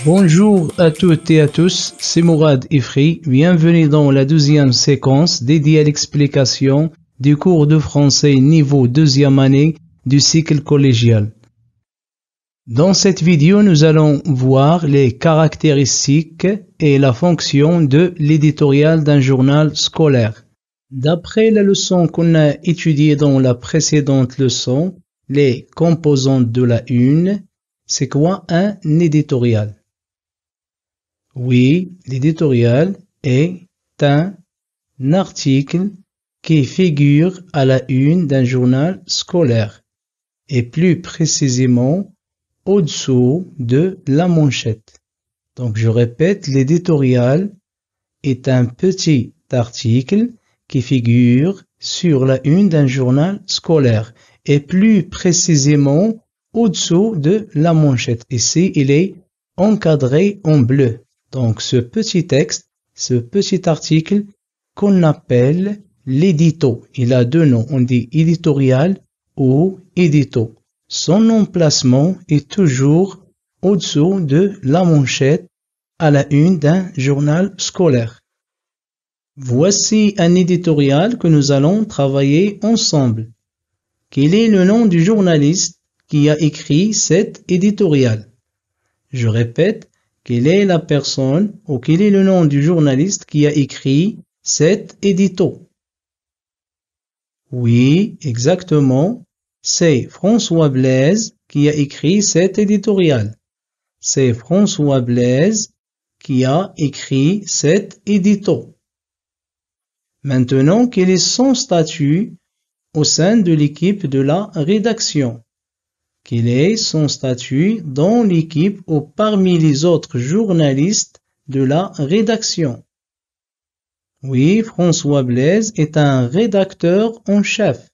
Bonjour à toutes et à tous, c'est Mourad Ifri. Bienvenue dans la deuxième séquence dédiée à l'explication du cours de français niveau deuxième année du cycle collégial. Dans cette vidéo, nous allons voir les caractéristiques et la fonction de l'éditorial d'un journal scolaire. D'après la leçon qu'on a étudiée dans la précédente leçon, les composantes de la une, c'est quoi un éditorial? Oui, l'éditorial est un article qui figure à la une d'un journal scolaire et plus précisément au-dessous de la manchette. Donc je répète, l'éditorial est un petit article qui figure sur la une d'un journal scolaire et plus précisément au-dessous de la manchette. Ici, il est encadré en bleu. Donc ce petit texte, ce petit article qu'on appelle l'édito. Il a deux noms, on dit éditorial ou édito. Son emplacement est toujours au-dessous de la manchette à la une d'un journal scolaire. Voici un éditorial que nous allons travailler ensemble. Quel est le nom du journaliste qui a écrit cet éditorial? Je répète, quelle est la personne ou quel est le nom du journaliste qui a écrit cet édito? Oui, exactement. C'est François Blaise qui a écrit cet éditorial. C'est François Blaise qui a écrit cet édito. Maintenant, quel est son statut au sein de l'équipe de la rédaction? Quel est son statut dans l'équipe ou parmi les autres journalistes de la rédaction? Oui, François Blaise est un rédacteur en chef.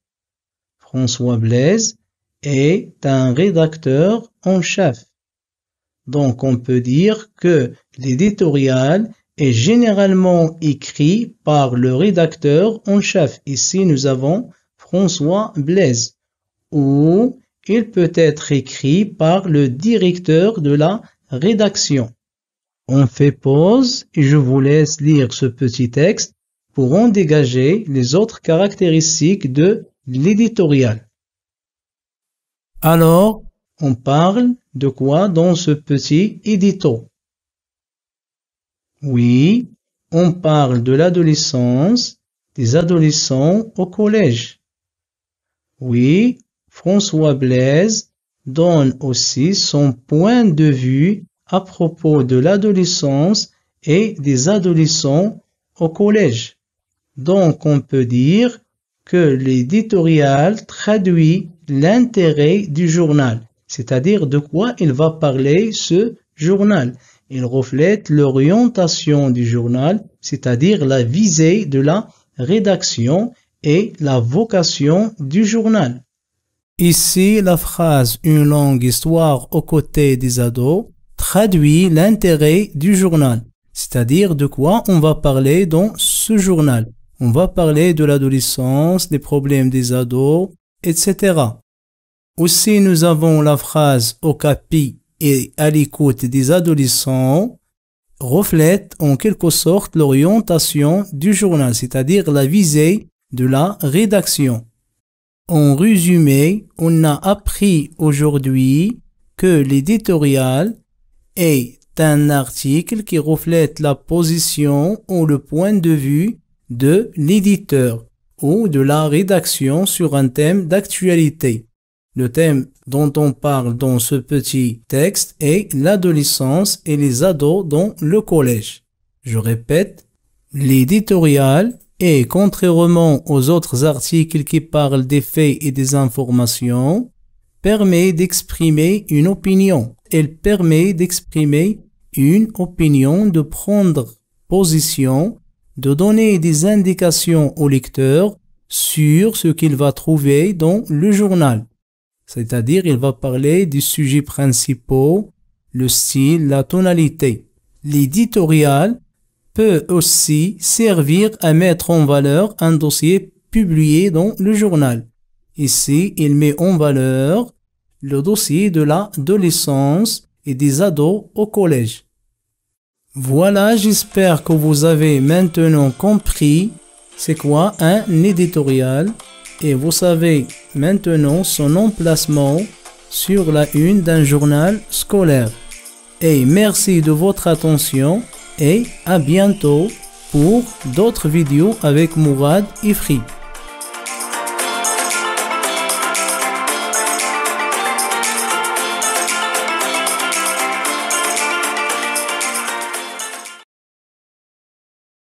François Blaise est un rédacteur en chef. Donc on peut dire que l'éditorial est généralement écrit par le rédacteur en chef. Ici nous avons François Blaise. Ou il peut être écrit par le directeur de la rédaction. On fait pause et je vous laisse lire ce petit texte pour en dégager les autres caractéristiques de l'éditorial. Alors, on parle de quoi dans ce petit édito? Oui, on parle de l'adolescence, des adolescents au collège. Oui, François Blaise donne aussi son point de vue à propos de l'adolescence et des adolescents au collège. Donc, on peut dire que l'éditorial traduit l'intérêt du journal, c'est-à-dire de quoi il va parler ce journal. Il reflète l'orientation du journal, c'est-à-dire la visée de la rédaction et la vocation du journal. Ici, la phrase « Une longue histoire aux côtés des ados » traduit l'intérêt du journal, c'est-à-dire de quoi on va parler dans ce journal. On va parler de l'adolescence, des problèmes des ados, etc. Aussi, nous avons la phrase « Au capi et à l'écoute des adolescents » reflète en quelque sorte l'orientation du journal, c'est-à-dire la visée de la rédaction. En résumé, on a appris aujourd'hui que l'éditorial est un article qui reflète la position ou le point de vue de l'éditeur ou de la rédaction sur un thème d'actualité. Le thème dont on parle dans ce petit texte est l'adolescence et les ados dans le collège. Je répète, l'éditorial et contrairement aux autres articles qui parlent des faits et des informations, permet d'exprimer une opinion. Elle permet d'exprimer une opinion, de prendre position, de donner des indications au lecteur sur ce qu'il va trouver dans le journal. C'est-à-dire, il va parler des sujets principaux, le style, la tonalité. L'éditorial peut aussi servir à mettre en valeur un dossier publié dans le journal. Ici, il met en valeur le dossier de l'adolescence et des ados au collège. Voilà, j'espère que vous avez maintenant compris c'est quoi un éditorial et vous savez maintenant son emplacement sur la une d'un journal scolaire. Et merci de votre attention et à bientôt pour d'autres vidéos avec Mourad Ifri.